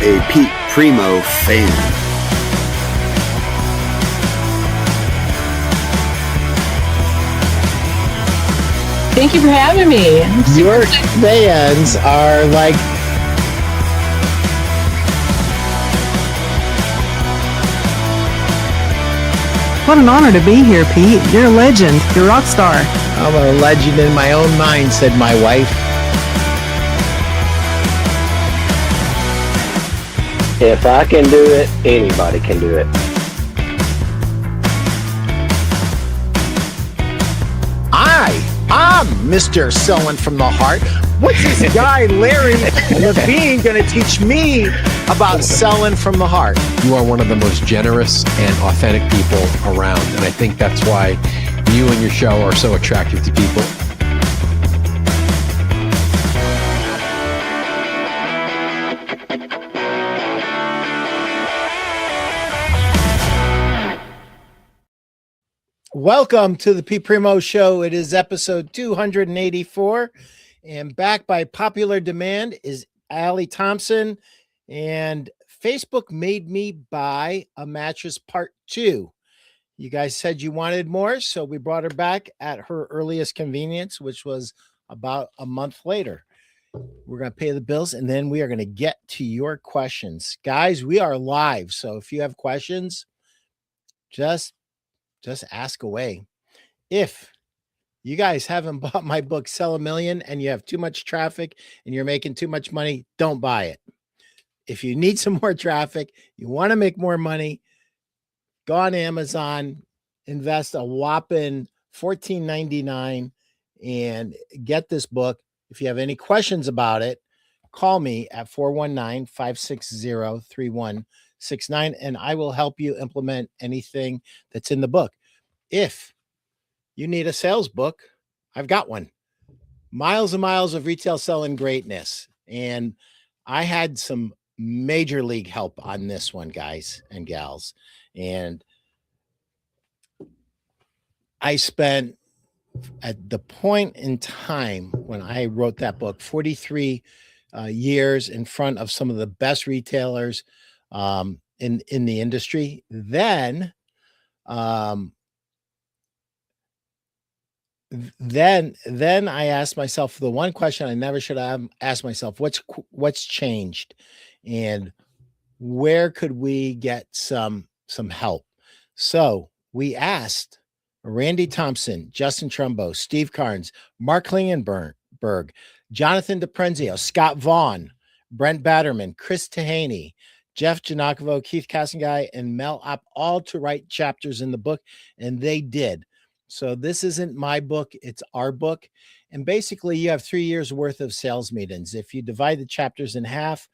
a Pete Primeau fan. Thank you for having me. Your fans are like... What an honor to be here, Pete. You're a legend. You're a rock star. I'm a legend in my own mind, said my wife. If I can do it, anybody can do it. I'm Mr. Selling from the Heart. What's this guy, Larry Levine, going to teach me about selling from the heart? You are one of the most generous and authentic people around, and I think that's why you and your show are so attractive to people. Welcome to the Pete Primeau Show. It is episode 284, and back by popular demand is Ali Thompson. And Facebook made me buy a mattress part 2. You guys said you wanted more, so we brought her back at her earliest convenience, which was about a month later. We're going to pay the bills, and then we are going to get to your questions. Guys, we are live, so if you have questions, just ask away. If you guys haven't bought my book, Sell a Million, and you have too much traffic and you're making too much money, don't buy it. If you need some more traffic, you want to make more money, go on Amazon, invest a whopping $14.99 and get this book. If you have any questions about it, call me at 419-560-3169, and I will help you implement anything that's in the book. If you need a sales book, I've got one. Miles and Miles of Retail Selling Greatness. And I had some major league help on this one, guys and gals. And I spent, at the point in time when I wrote that book, 43 years in front of some of the best retailers in the industry. Then I asked myself the one question I never should have asked myself: what's changed, and where could we get some help? So we asked Randy Thompson, Justin Trumbo, Steve Carnes, Mark Klingenberg, Jonathan DiPrenzio, Scott Vaughn, Brent Batterman, Chris Tahaney, Jeff Janakovo, Keith Cassinguy, and Mel Opp, all to write chapters in the book, and they did. So this isn't my book, it's our book. And basically you have 3 years worth of sales meetings. If you divide the chapters in half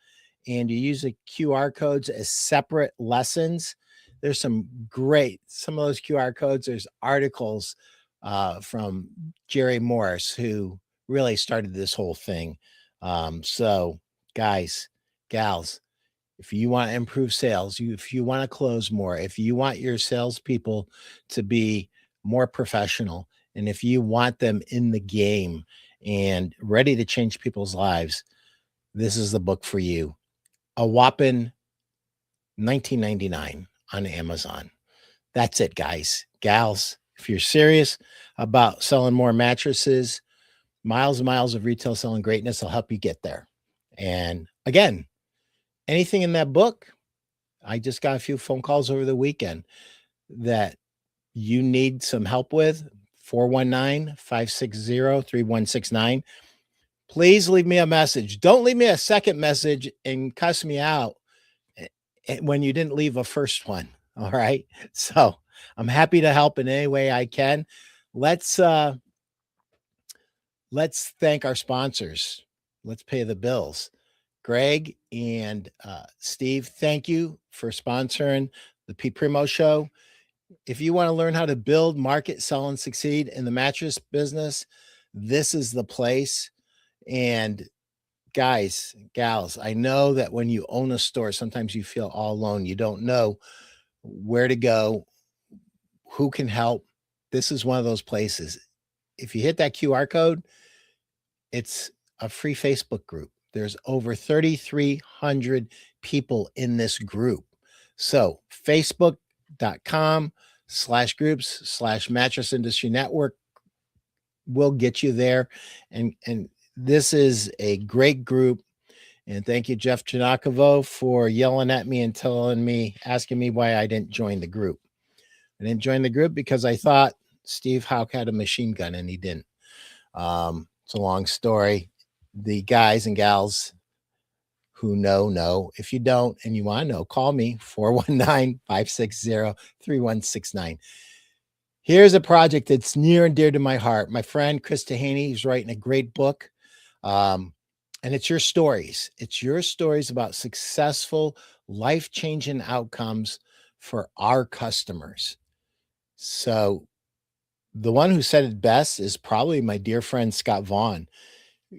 and you use the QR codes as separate lessons, there's some of those QR codes. There's articles from Jerry Morris, who really started this whole thing. So guys, gals, if you want to improve sales, if you want to close more, if you want your salespeople to be more professional, and if you want them in the game and ready to change people's lives, this is the book for you. A whopping $19.99 on Amazon. That's it, guys. Gals, if you're serious about selling more mattresses, Miles and Miles of Retail Selling Greatness will help you get there. And again, anything in that book, I just got a few phone calls over the weekend that you need some help with. 419-560-3169. Please leave me a message. Don't leave me a second message and cuss me out when you didn't leave a first one. All right. So I'm happy to help in any way I can. Let's thank our sponsors. Let's pay the bills. Greg and Steve, thank you for sponsoring the Pete Primeau Show. If you want to learn how to build, market, sell, and succeed in the mattress business, this is the place. And guys, gals, I know that when you own a store, sometimes you feel all alone. You don't know where to go, who can help. This is one of those places. If you hit that QR code, it's a free Facebook group. There's over 3,300 people in this group. So facebook.com/groups/Mattress Industry Network will get you there. And this is a great group. And thank you, Jeff Janakovo, for yelling at me and asking me why I didn't join the group. I didn't join the group because I thought Steve Houck had a machine gun and he didn't. It's a long story. The guys and gals who know. If you don't and you want to know, call me 419-560-3169. Here's a project that's near and dear to my heart. My friend Chris Dehaney is writing a great book. And it's your stories. It's your stories about successful, life-changing outcomes for our customers. So the one who said it best is probably my dear friend Scott Vaughn.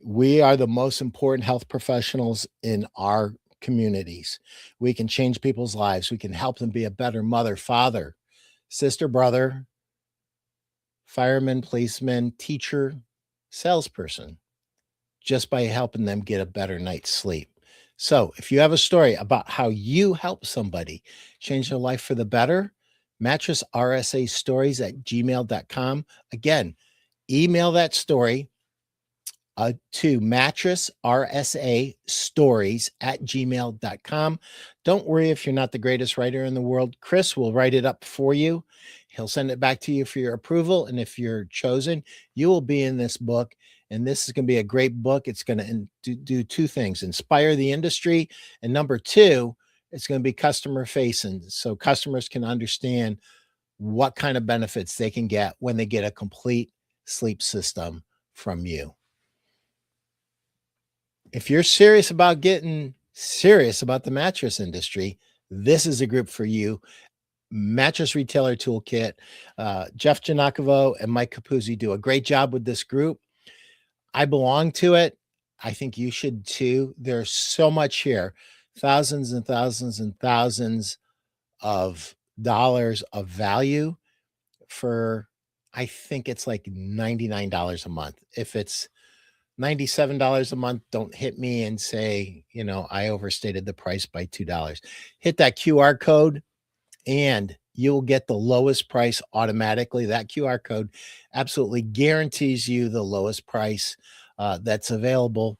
We are the most important health professionals in our communities. We can change people's lives. We can help them be a better mother, father, sister, brother, fireman, policeman, teacher, salesperson, just by helping them get a better night's sleep. So if you have a story about how you help somebody change their life for the better, mattressrsastories@gmail.com. Again, email that story to mattressrsastories@gmail.com. Don't worry if you're not the greatest writer in the world. Chris will write it up for you. He'll send it back to you for your approval. And if you're chosen, you will be in this book. And this is going to be a great book. It's going to do two things: inspire the industry. And number two, it's going to be customer facing. So customers can understand what kind of benefits they can get when they get a complete sleep system from you. If you're serious about getting serious about the mattress industry, this is a group for you. Mattress Retailer Toolkit. Jeff Janakovo and Mike Capuzzi do a great job with this group. I belong to it. I think you should too. There's so much here. Thousands and thousands and thousands of dollars of value for, I think it's like $99 a month. If it's $97 a month, don't hit me and say, I overstated the price by $2. Hit that QR code and you'll get the lowest price automatically. That QR code absolutely guarantees you the lowest price that's available.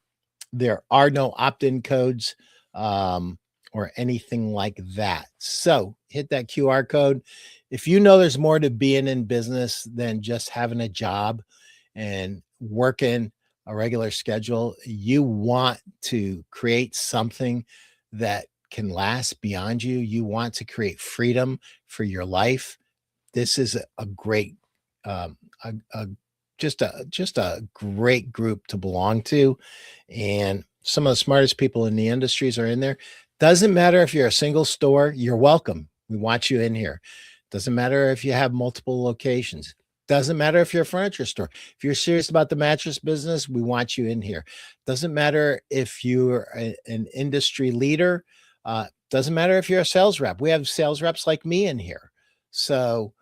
There are no opt-in codes or anything like that. So hit that QR code. If you know there's more to being in business than just having a job and working a regular schedule, you want to create something that can last beyond you. You want to create freedom for your life. This is a great, just a great group to belong to. And some of the smartest people in the industries are in there. Doesn't matter if you're a single store, you're welcome. We want you in here. Doesn't matter if you have multiple locations. Doesn't matter if you're a furniture store. If you're serious about the mattress business, we want you in here. Doesn't matter if you're an industry leader. Doesn't matter if you're a sales rep. We have sales reps like me in here. So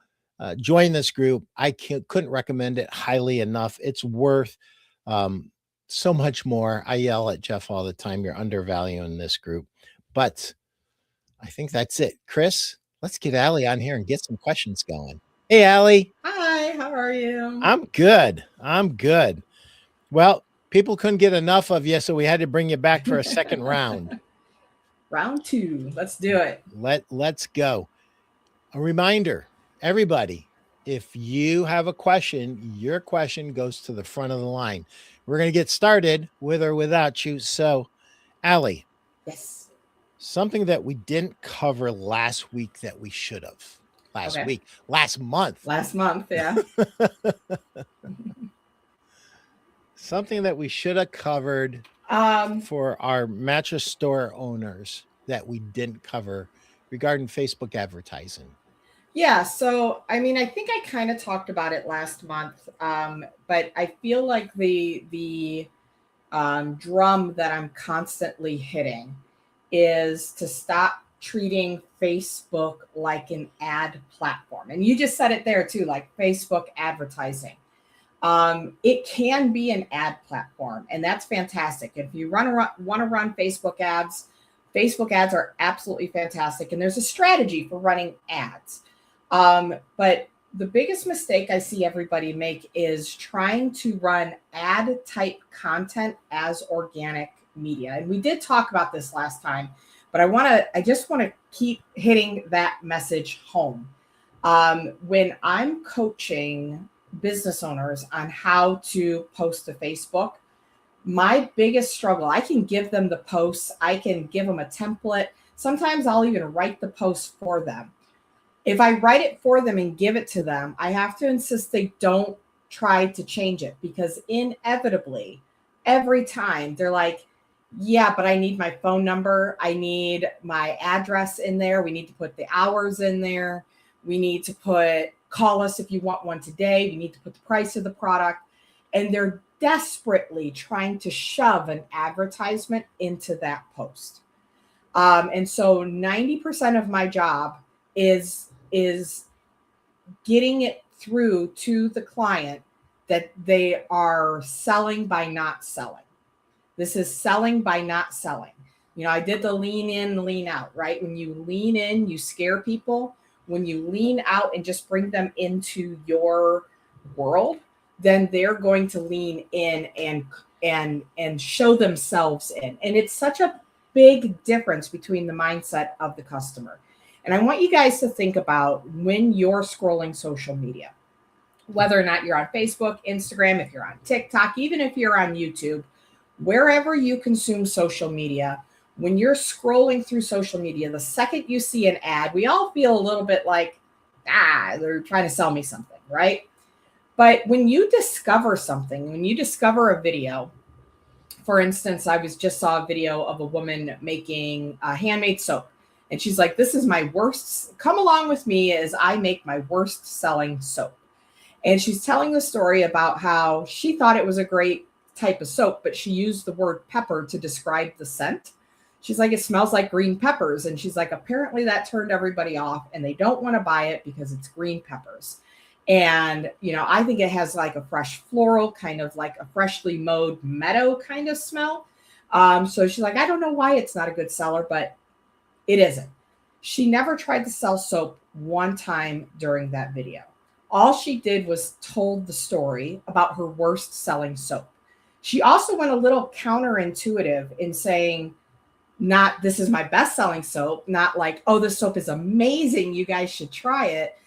join this group. I couldn't recommend it highly enough. It's worth so much more. I yell at Jeff all the time. You're undervaluing this group. But I think that's it. Chris, let's get Ali on here and get some questions going. Hey, Ali. Hi, how are you? I'm good. Well, people couldn't get enough of you, so we had to bring you back for a second round. Round two. Let's do it. Let's go. A reminder, everybody, if you have a question, your question goes to the front of the line. We're going to get started with or without you. So, Ali. Yes. Something that we didn't cover last week that we should have. Last month, yeah. Something that we should have covered for our mattress store owners that we didn't cover regarding Facebook advertising. Yeah, so I think I kind of talked about it last month, but I feel like the drum that I'm constantly hitting is to stop treating Facebook like an ad platform. And you just said it there too, like Facebook advertising. It can be an ad platform, and that's fantastic. If you want to run Facebook ads Facebook ads are absolutely fantastic, and there's a strategy for running ads. But the biggest mistake I see everybody make is trying to run ad type content as organic media. And we did talk about this last time, but I just want to keep hitting that message home. When I'm coaching business owners on how to post to Facebook, my biggest struggle, I can give them the posts, I can give them a template. Sometimes I'll even write the post for them. If I write it for them and give it to them, I have to insist they don't try to change it, because inevitably, every time they're like, yeah, but I need my phone number. I need my address in there. We need to put the hours in there. We need to call us if you want one today. We need to put the price of the product. And they're desperately trying to shove an advertisement into that post. And so 90% of my job is getting it through to the client that they are selling by not selling. This is selling by not selling. I did the lean in, lean out, right? When you lean in, you scare people. When you lean out and just bring them into your world, then they're going to lean in and show themselves in. And it's such a big difference between the mindset of the customer. And I want you guys to think about when you're scrolling social media, whether or not you're on Facebook, Instagram, if you're on TikTok, even if you're on YouTube, wherever you consume social media, when you're scrolling through social media, the second you see an ad, we all feel a little bit like, they're trying to sell me something, right? But when you discover something, when you discover a video, for instance, I just saw a video of a woman making handmade soap. And she's like, this is my worst, come along with me as I make my worst selling soap. And she's telling the story about how she thought it was a great type of soap, but she used the word pepper to describe the scent. She's like, it smells like green peppers. And she's like, apparently that turned everybody off and they don't want to buy it because it's green peppers. And, I think it has like a fresh floral, kind of like a freshly mowed meadow kind of smell. So she's like, I don't know why it's not a good seller, but it isn't. She never tried to sell soap one time during that video. All she did was told the story about her worst selling soap. She also went a little counterintuitive in saying, not this is my best selling soap, not like, oh, this soap is amazing, you guys should try it.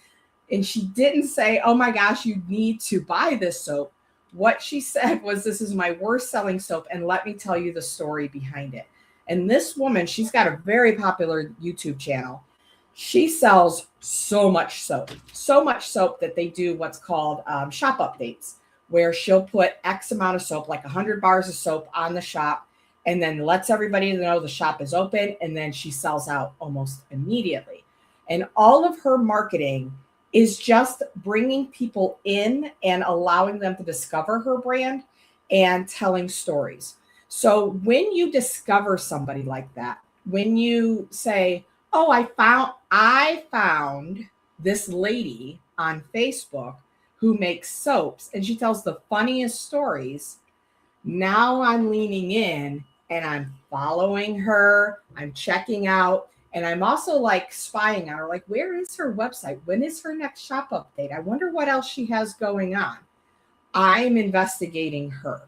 And she didn't say, oh my gosh, you need to buy this soap. What she said was, this is my worst selling soap, and let me tell you the story behind it. And this woman, she's got a very popular YouTube channel. She sells so much soap that they do what's called shop updates, where she'll put X amount of soap, like 100 bars of soap on the shop, and then lets everybody know the shop is open, and then she sells out almost immediately. And all of her marketing is just bringing people in and allowing them to discover her brand and telling stories. So when you discover somebody like that, when you say, oh, I found this lady on Facebook who makes soaps and she tells the funniest stories, now I'm leaning in and I'm following her, I'm checking out, and I'm also like spying on her, like, where is her website? When is her next shop update? I wonder what else she has going on. I'm investigating her.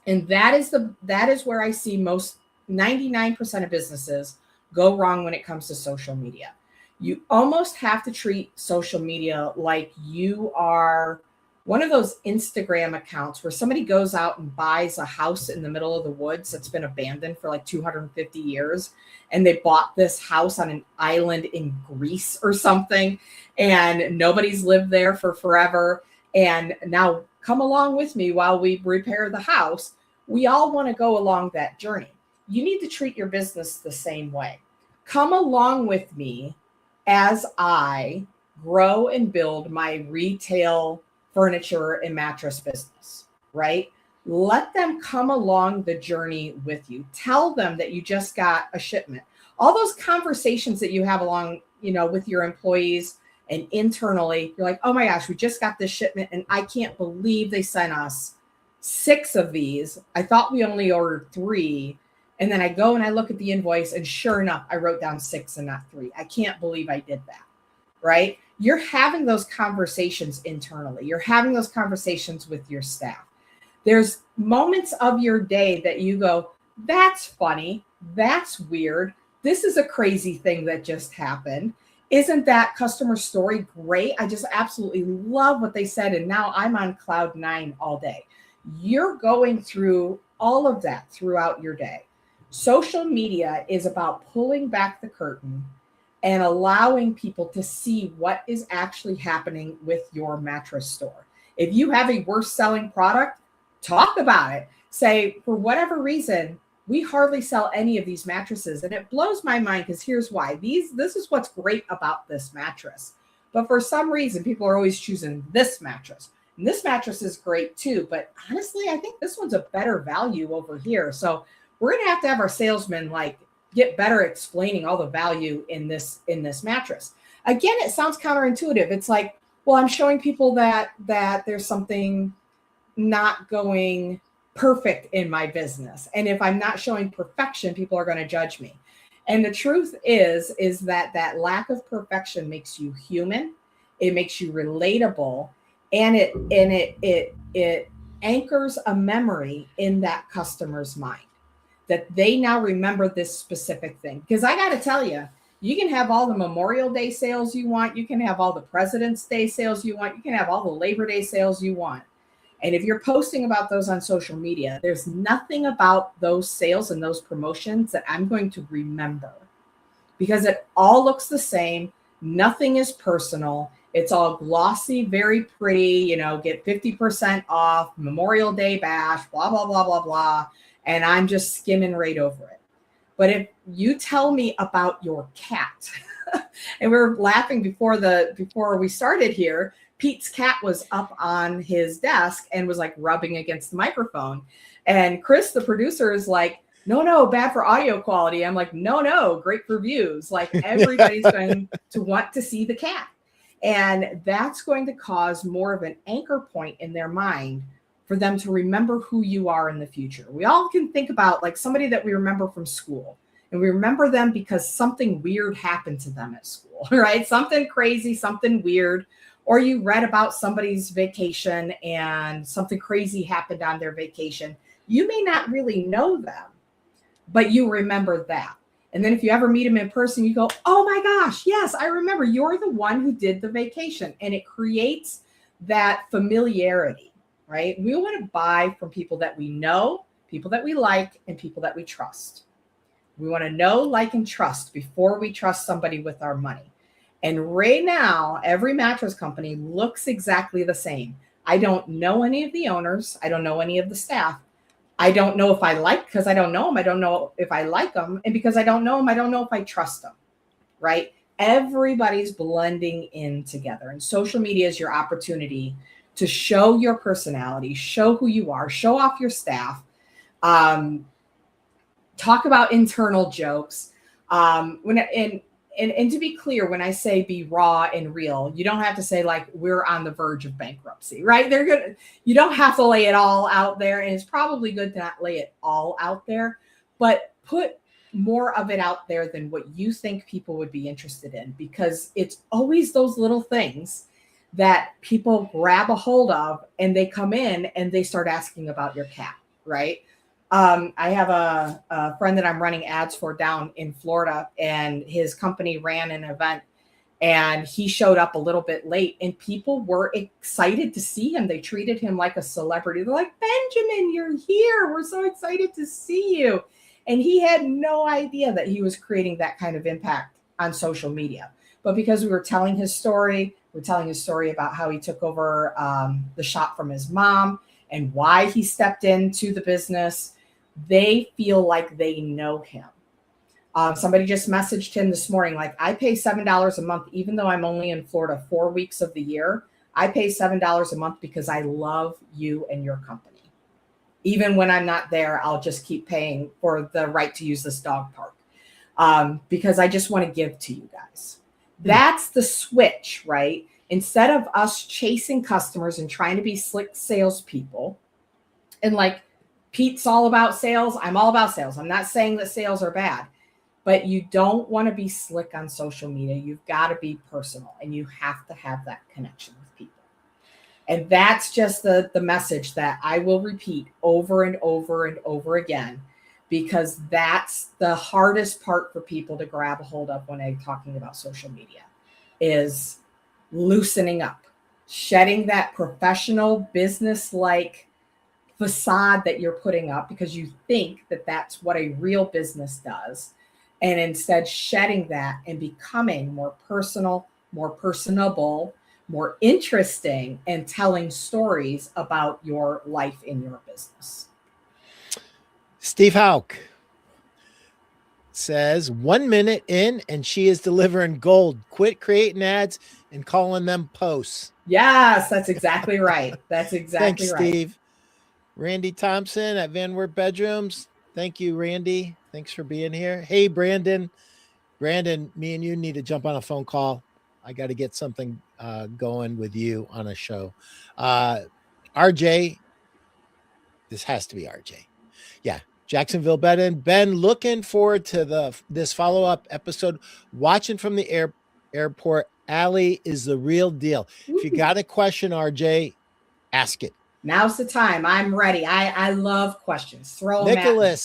And that is where I see most 99% of businesses go wrong when it comes to social media. You almost have to treat social media like you are one of those Instagram accounts where somebody goes out and buys a house in the middle of the woods that's been abandoned for like 250 years. And they bought this house on an island in Greece or something, and nobody's lived there for forever. And now come along with me while we repair the house. We all want to go along that journey. You need to treat your business the same way. Come along with me as I grow and build my retail furniture and mattress business, right? Let them come along the journey with you. Tell them that you just got a shipment. All those conversations that you have along, with your employees and internally, you're like, oh my gosh, we just got this shipment and I can't believe they sent us 6 of these. I thought we only ordered 3. And then I go and I look at the invoice, and sure enough, I wrote down 6 and not 3. I can't believe I did that, right? You're having those conversations internally. You're having those conversations with your staff. There's moments of your day that you go, that's funny. That's weird. This is a crazy thing that just happened. Isn't that customer story great? I just absolutely love what they said. And now I'm on cloud 9 all day. You're going through all of that throughout your day. Social media is about pulling back the curtain and allowing people to see what is actually happening with your mattress store. If you have a worst selling product, talk about it. Say, for whatever reason, we hardly sell any of these mattresses. And it blows my mind because here's why. This is what's great about this mattress. But for some reason, people are always choosing this mattress. And this mattress is great too. But honestly, I think this one's a better value over here. So we're going to have our salesmen get better explaining all the value in this mattress. Again, it sounds counterintuitive. It's like, well, I'm showing people that there's something not going perfect in my business. And if I'm not showing perfection, people are going to judge me. And the truth is that lack of perfection makes you human. It makes you relatable. And it anchors a memory in that customer's mind that they now remember this specific thing. Because I got to tell you, you can have all the Memorial Day sales you want. You can have all the President's Day sales you want. You can have all the Labor Day sales you want. And if you're posting about those on social media, there's nothing about those sales and those promotions that I'm going to remember because it all looks the same. Nothing is personal. It's all glossy, very pretty, get 50% off, Memorial Day bash, blah, blah, blah, blah, blah. And I'm just skimming right over it. But if you tell me about your cat, and we were laughing before we started here, Pete's cat was up on his desk and was rubbing against the microphone. And Chris, the producer, is like, no, bad for audio quality. I'm like, no, great for views. Everybody's going to want to see the cat. And that's going to cause more of an anchor point in their mind for them to remember who you are in the future. We all can think about somebody that we remember from school. And we remember them because something weird happened to them at school, right? Something crazy, something weird. Or you read about somebody's vacation and something crazy happened on their vacation. You may not really know them, but you remember that. And then if you ever meet them in person, you go, oh my gosh, yes, I remember you're the one who did the vacation. And it creates that familiarity, right? We want to buy from people that we know, people that we like, and people that we trust. We want to know, like, and trust before we trust somebody with our money. And right now, every mattress company looks exactly the same. I don't know any of the owners. I don't know any of the staff. I don't know if I because I don't know them. I don't know if I like them. And because I don't know them, I don't know if I trust them, right? Everybody's blending in together. And social media is your opportunity to show your personality, show who you are, show off your staff, talk about internal jokes. And to be clear, when I say be raw and real, you don't have to say we're on the verge of bankruptcy, right? You don't have to lay it all out there. And it's probably good to not lay it all out there, but put more of it out there than what you think people would be interested in, because it's always those little things that people grab a hold of and they come in and they start asking about your cat, right? I have a friend that I'm running ads for down in Florida, and his company ran an event and he showed up a little bit late and people were excited to see him. They treated him like a celebrity. They're like, Benjamin, you're here. We're so excited to see you. And he had no idea that he was creating that kind of impact on social media. But because we were telling his story, we're telling his story about how he took over the shop from his mom and why he stepped into the business, they feel like they know him. Somebody just messaged him this morning, I pay $7 a month, even though I'm only in Florida 4 weeks of the year. I pay $7 a month because I love you and your company. Even when I'm not there, I'll just keep paying for the right to use this dog park because I just want to give to you guys. That's the switch, right? Instead of us chasing customers and trying to be slick salespeople and Pete's all about sales. I'm all about sales. I'm not saying that sales are bad, but you don't want to be slick on social media. You've got to be personal, and you have to have that connection with people. And that's just the message that I will repeat over and over and over again, because that's the hardest part for people to grab a hold of when they're talking about social media, is loosening up, shedding that professional business-like facade that you're putting up because you think that that's what a real business does. And instead shedding that and becoming more personal, more personable, more interesting, and telling stories about your life in your business. Steve Hauk says 1 minute in and she is delivering gold. Quit creating ads and calling them posts. Yes, that's exactly right. That's exactly Thanks, right. Steve. Randy Thompson at Van Wert Bedrooms. Thank you, Randy. Thanks for being here. Hey, Brandon. Brandon, me and you need to jump on a phone call. I got to get something going with you on a show. RJ, this has to be RJ. Yeah, Jacksonville Ben, looking forward to this follow-up episode. Watching from the airport. Ali is the real deal. If you got a question, RJ, ask it. Now's the time. I'm ready. I love questions. Throw them at me.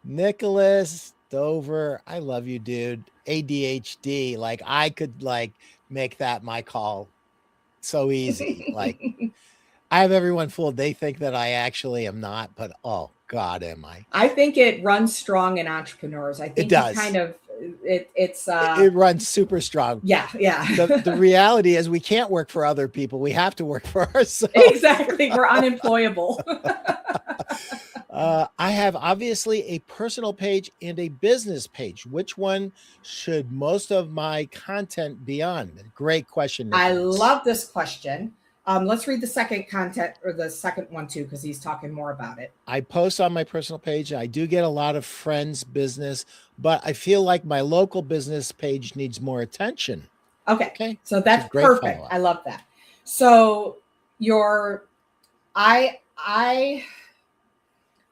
Nicholas Dover, I love you, dude. ADHD, like I could like make that my call so easy. Like I have everyone fooled. They think that I actually am not, but oh God, am I? I think it runs strong in entrepreneurs. I think it does. It runs super strong. Yeah. The reality is we can't work for other people. We have to work for ourselves. Exactly. We're unemployable. I have obviously a personal page and a business page. Which one should most of my content be on? Great question, Nicholas. I love this question. Let's read the second content, or the second one too, because he's talking more about it. I post on my personal page. I do get a lot of friends' business, but I feel like my local business page needs more attention. Okay. So that's perfect. I love that. So I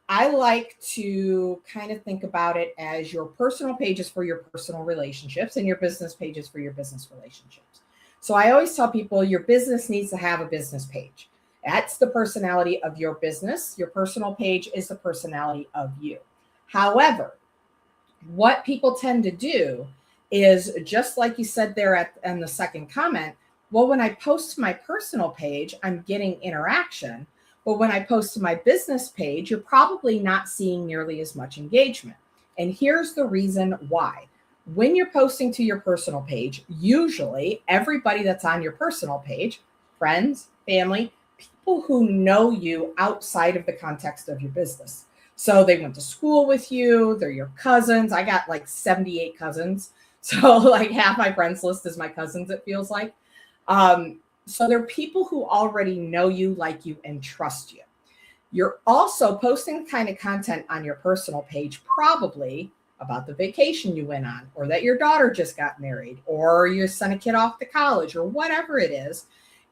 like to kind of think about it as your personal pages for your personal relationships and your business pages for your business relationships. So I always tell people your business needs to have a business page. That's the personality of your business. Your personal page is the personality of you. However, what people tend to do is, just like you said there in the second comment, well, when I post to my personal page, I'm getting interaction. But when I post to my business page, you're probably not seeing nearly as much engagement. And here's the reason why. When you're posting to your personal page, usually everybody that's on your personal page, friends, family, people who know you outside of the context of your business. So they went to school with you, they're your cousins. I got like 78 cousins. So like half my friends list is my cousins, it feels like. So they're people who already know you, like you, and trust you. You're also posting the kind of content on your personal page, probably about the vacation you went on, or that your daughter just got married, or you sent a kid off to college, or whatever it is.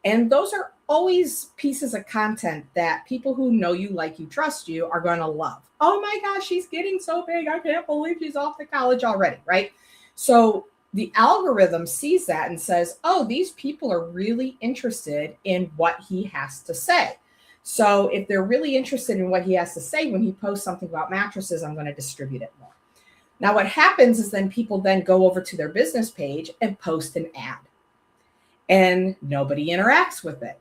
And those are always pieces of content that people who know you, like you, trust you are going to love. Oh my gosh, she's getting so big. I can't believe she's off to college already, right? So the algorithm sees that and says, oh, these people are really interested in what he has to say. So if they're really interested in what he has to say, when he posts something about mattresses, I'm going to distribute it more. Now, what happens is then people then go over to their business page and post an ad, and nobody interacts with it.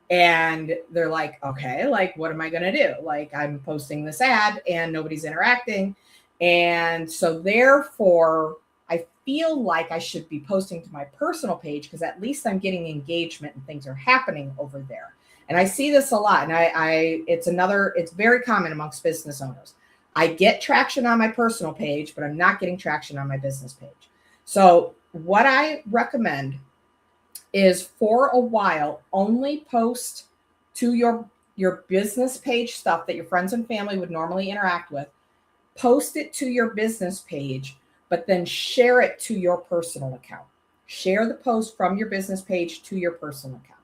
And they're like, okay, like, what am I going to do? Like, I'm posting this ad and nobody's interacting. And so therefore, I feel like I should be posting to my personal page, because at least I'm getting engagement and things are happening over there. And I see this a lot. And it's very common amongst business owners. I get traction on my personal page, but I'm not getting traction on my business page. So what I recommend is, for a while, only post to your business page stuff that your friends and family would normally interact with. Post it to your business page, but then share it to your personal account. Share the post from your business page to your personal account.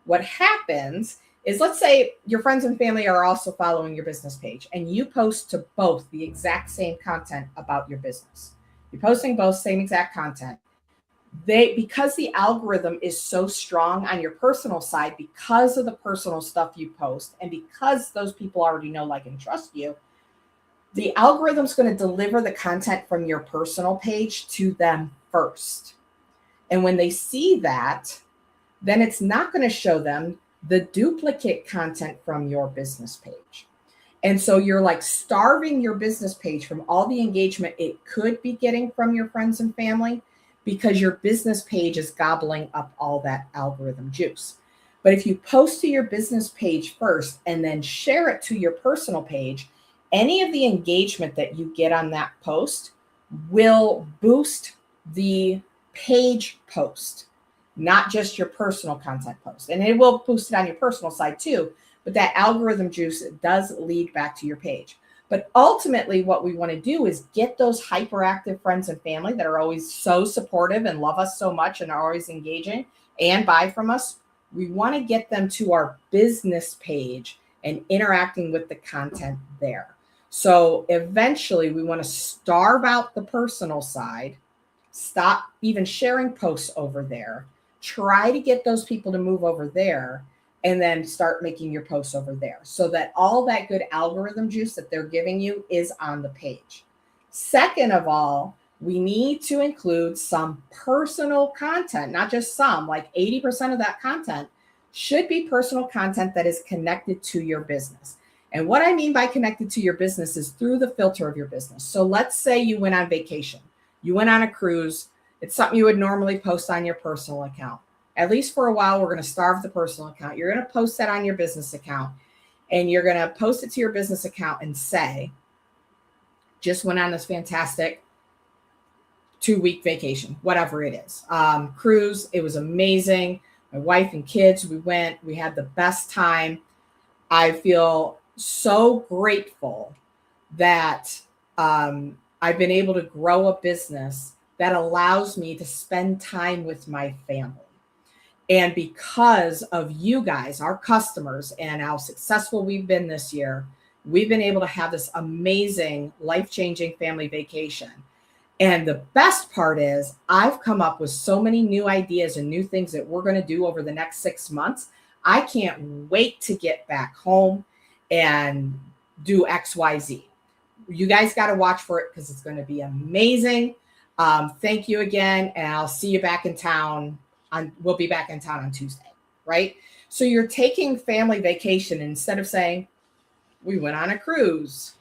What happens is, let's say your friends and family are also following your business page and you post to both the exact same content about your business. You're posting both same exact content. Because the algorithm is so strong on your personal side, because of the personal stuff you post, and because those people already know, like, and trust you, the algorithm's going to deliver the content from your personal page to them first. And when they see that, then it's not going to show them the duplicate content from your business page. And so you're like starving your business page from all the engagement it could be getting from your friends and family, because your business page is gobbling up all that algorithm juice. But if you post to your business page first and then share it to your personal page, any of the engagement that you get on that post will boost the page post, not just your personal content post. And it will boost it on your personal side too, but that algorithm juice does lead back to your page. But ultimately, what we want to do is get those hyperactive friends and family that are always so supportive and love us so much and are always engaging and buy from us. We want to get them to our business page and interacting with the content there. So eventually, we want to starve out the personal side, stop even sharing posts over there, try to get those people to move over there, and then start making your posts over there so that all that good algorithm juice that they're giving you is on the page. Second of all, we need to include some personal content, not just some, like 80% of that content should be personal content that is connected to your business. And what I mean by connected to your business is through the filter of your business. So let's say you went on vacation, you went on a cruise. It's something you would normally post on your personal account. At least for a while, we're going to starve the personal account. You're going to post that on your business account, and you're going to post it to your business account and say, just went on this fantastic 2-week vacation, whatever it is. Cruise, it was amazing. My wife and kids, we had the best time. I feel so grateful that I've been able to grow a business that allows me to spend time with my family. And because of you guys, our customers, and how successful we've been this year, we've been able to have this amazing, life-changing family vacation. And the best part is I've come up with so many new ideas and new things that we're going to do over the next 6 months. I can't wait to get back home and do XYZ. You guys got to watch for it because it's going to be amazing. Thank you again. And I'll see you back in town. We'll be back in town on Tuesday, right? So you're taking family vacation. Instead of saying, we went on a cruise,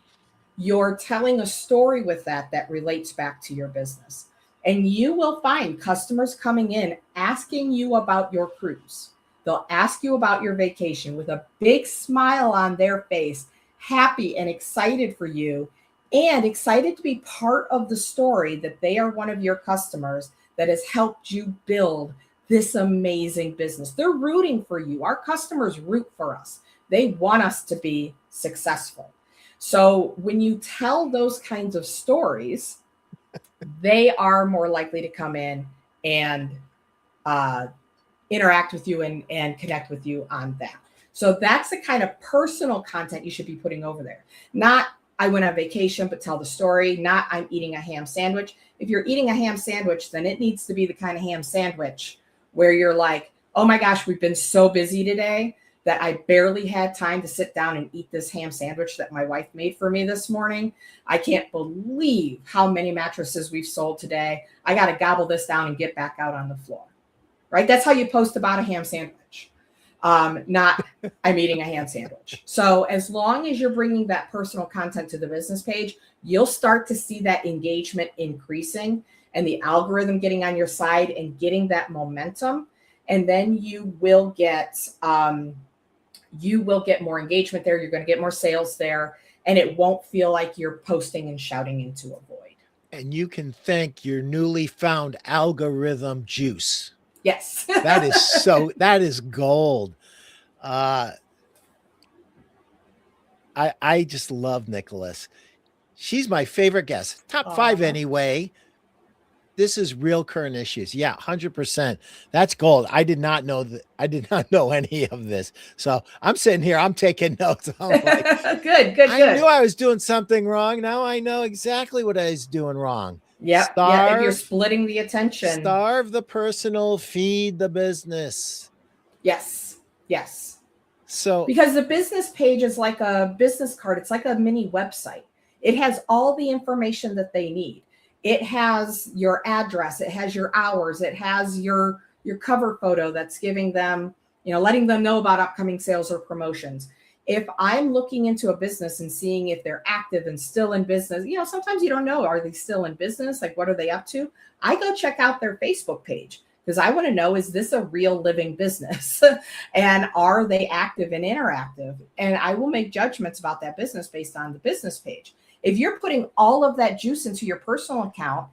you're telling a story with that relates back to your business. And you will find customers coming in asking you about your cruise. They'll ask you about your vacation with a big smile on their face, happy and excited for you, and excited to be part of the story that they are one of your customers that has helped you build this amazing business. They're rooting for you. Our customers root for us. They want us to be successful. So when you tell those kinds of stories, they are more likely to come in and interact with you and connect with you on that. So that's the kind of personal content you should be putting over there. Not, I went on vacation, but tell the story. Not, I'm eating a ham sandwich. If you're eating a ham sandwich, then it needs to be the kind of ham sandwich where you're like, oh my gosh, we've been so busy today that I barely had time to sit down and eat this ham sandwich that my wife made for me this morning. I can't believe how many mattresses we've sold today. I got to gobble this down and get back out on the floor, right? That's how you post about a ham sandwich. Not, I'm eating a ham sandwich. So as long as you're bringing that personal content to the business page, you'll start to see that engagement increasing and the algorithm getting on your side and getting that momentum. And then you will get more engagement there. You're going to get more sales there, and it won't feel like you're posting and shouting into a void. And you can thank your newly found algorithm juice. Yes. that is gold. I just love Nicholas. She's my favorite guest. Top 5 anyway. this is real current issues. Yeah, 100%. That's gold. I did not know that. I did not know any of this. So I'm sitting here, I'm taking notes. I'm like, good. I knew I was doing something wrong. Now I know exactly what I was doing wrong. Yep. Yeah. If you're splitting the attention. Starve the personal, feed the business. Yes. So because the business page is like a business card. It's like a mini website. It has all the information that they need. It has your address. It has your hours. It has your cover photo that's giving them, letting them know about upcoming sales or promotions. If I'm looking into a business and seeing if they're active and still in business, sometimes you don't know, are they still in business? Like, what are they up to? I go check out their Facebook page because I want to know, is this a real living business? And are they active and interactive? And I will make judgments about that business based on the business page. If you're putting all of that juice into your personal account,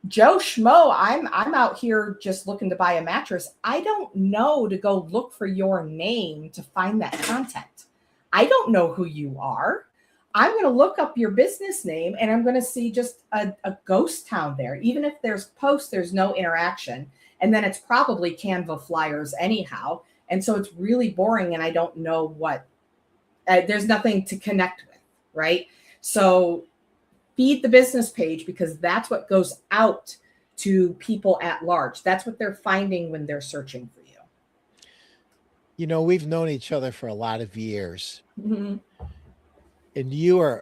Joe Schmo, I'm out here just looking to buy a mattress. I don't know to go look for your name to find that content. I don't know who you are. I'm going to look up your business name and I'm going to see just a ghost town there. Even if there's posts, there's no interaction. And then it's probably Canva flyers anyhow. And so it's really boring and I don't know what, there's nothing to connect with, right? So feed the business page because that's what goes out to people at large. That's what they're finding when they're searching for you. We've known each other for a lot of years. Mm-hmm. And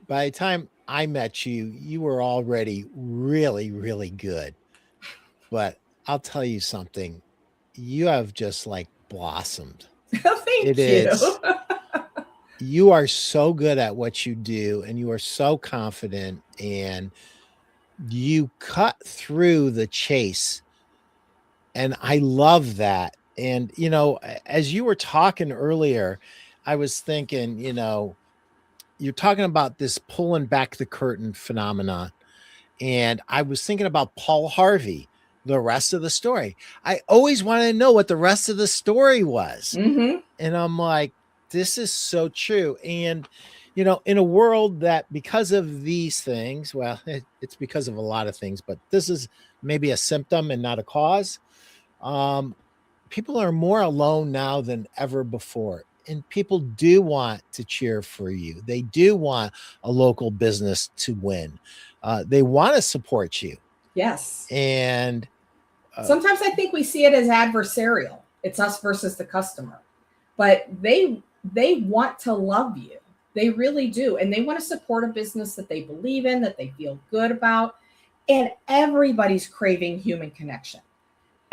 by the time I met you, you were already really, really good. But I'll tell you something, you have just like blossomed. Thank you. You are so good at what you do and you are so confident and you cut through the chase. And I love that. And, as you were talking earlier, I was thinking, you're talking about this pulling back the curtain phenomenon. And I was thinking about Paul Harvey, the rest of the story. I always wanted to know what the rest of the story was. Mm-hmm. And I'm like, this is so true. And, in a world that because of these things, well, it's because of a lot of things, but this is maybe a symptom and not a cause. People are more alone now than ever before. And people do want to cheer for you. They do want a local business to win. They want to support you. Yes. And sometimes I think we see it as adversarial. It's us versus the customer. But they want to love you. They really do. And they want to support a business that they believe in, that they feel good about. And everybody's craving human connection.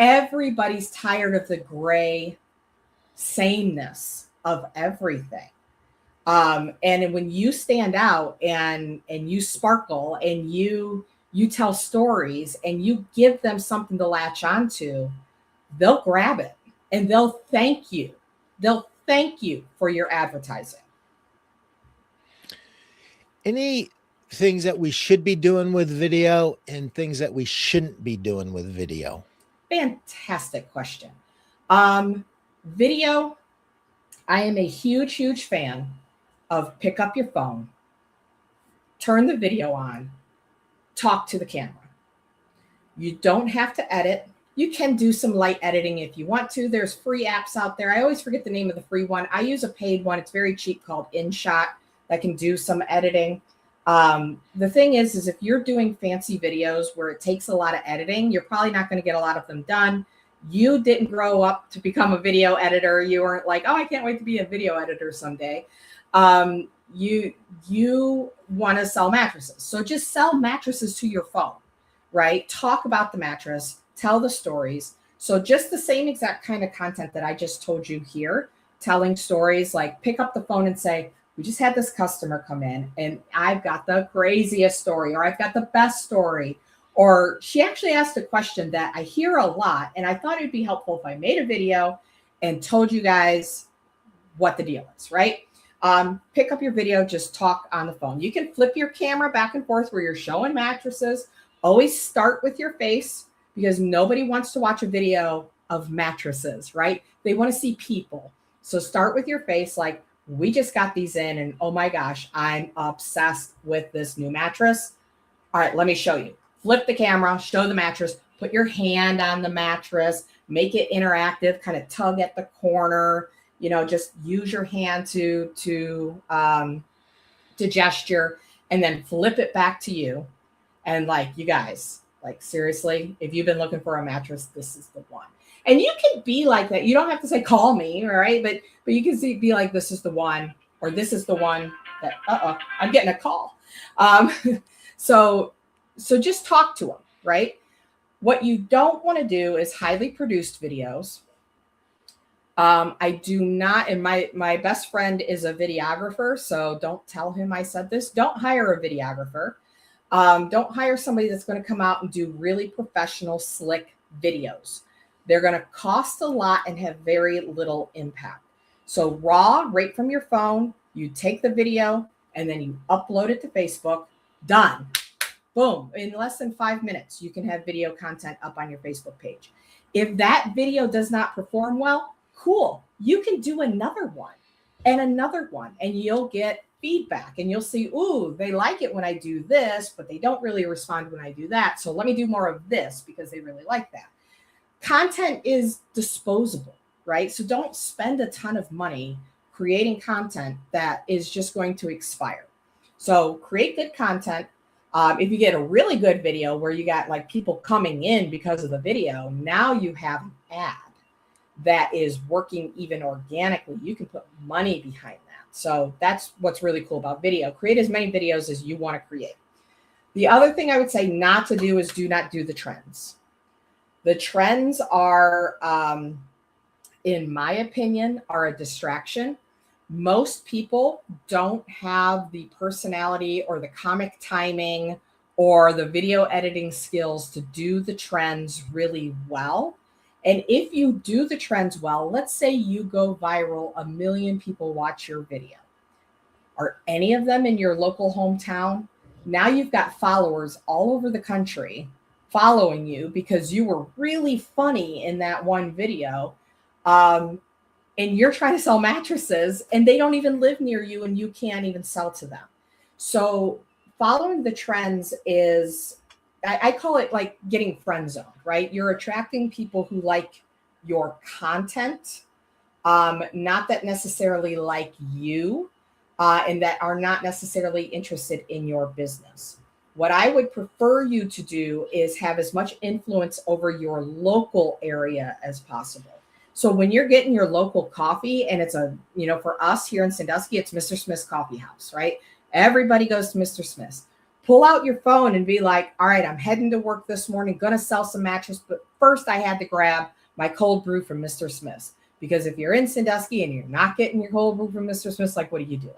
Everybody's tired of the gray sameness of everything. And when you stand out and you sparkle and you tell stories and you give them something to latch onto, they'll grab it and they'll thank you. They'll thank you for your advertising. Any things that we should be doing with video and things that we shouldn't be doing with video? Fantastic question. Video, I am a huge, huge fan of pick up your phone, turn the video on, talk to the camera. You don't have to edit. You can do some light editing if you want to. There's free apps out there. I always forget the name of the free one. I use a paid one. It's very cheap called InShot that can do some editing. The thing is if you're doing fancy videos where it takes a lot of editing, you're probably not going to get a lot of them done. You didn't grow up to become a video editor. You weren't like, oh, I can't wait to be a video editor someday. You want to sell mattresses. So just sell mattresses to your phone, right? Talk about the mattress, tell the stories. So just the same exact kind of content that I just told you here, telling stories, like pick up the phone and say, we just had this customer come in and I've got the craziest story, or I've got the best story. Or she actually asked a question that I hear a lot. And I thought it'd be helpful if I made a video and told you guys what the deal is, right? Pick up your video, just talk on the phone. You can flip your camera back and forth where you're showing mattresses. Always start with your face because nobody wants to watch a video of mattresses, right? They want to see people. So start with your face, like, we just got these in and oh my gosh, I'm obsessed with this new mattress. All right, let me show you. flip the camera, show the mattress, put your hand on the mattress, make it interactive, kind of tug at the corner, just use your hand to gesture, and then flip it back to you. And like, you guys, like, seriously, if you've been looking for a mattress, this is the one. And you can be like that. You don't have to say, call me, all right? But you can be like, this is the one, or this is the one that, I'm getting a call. So just talk to them, right? What you don't want to do is highly produced videos. I do not, and my best friend is a videographer, so don't tell him I said this. Don't hire a videographer. Don't hire somebody that's going to come out and do really professional, slick videos. They're going to cost a lot and have very little impact. So raw, right from your phone, you take the video and then you upload it to Facebook. Done. Boom. In less than 5 minutes, you can have video content up on your Facebook page. If that video does not perform well, cool. You can do another one and another one, and you'll get feedback and you'll see, ooh, they like it when I do this, but they don't really respond when I do that. So let me do more of this because they really like that. Content is disposable, right? So don't spend a ton of money creating content that is just going to expire. So create good content. If you get a really good video where you got like people coming in because of the video, now you have an ad that is working even organically. You can put money behind that. So that's what's really cool about video. Create as many videos as you want to create. The other thing I would say not to do is do not do the trends. The trends are, in my opinion, are a distraction. Most people don't have the personality or the comic timing or the video editing skills to do the trends really well. And if you do the trends well, let's say you go viral, 1 million people watch your video. Are any of them in your local hometown? Now you've got followers all over the country following you because you were really funny in that one video. And you're trying to sell mattresses and they don't even live near you and you can't even sell to them. So following the trends is, I call it like getting friend zoned, right? You're attracting people who like your content, not that necessarily like you, and that are not necessarily interested in your business. What I would prefer you to do is have as much influence over your local area as possible. So when you're getting your local coffee, and it's for us here in Sandusky, it's Mr. Smith's Coffee House, right? Everybody goes to Mr. Smith's. Pull out your phone and be like, all right, I'm heading to work this morning, going to sell some mattresses, but first I had to grab my cold brew from Mr. Smith's. Because if you're in Sandusky and you're not getting your cold brew from Mr. Smith's, like, what are you doing?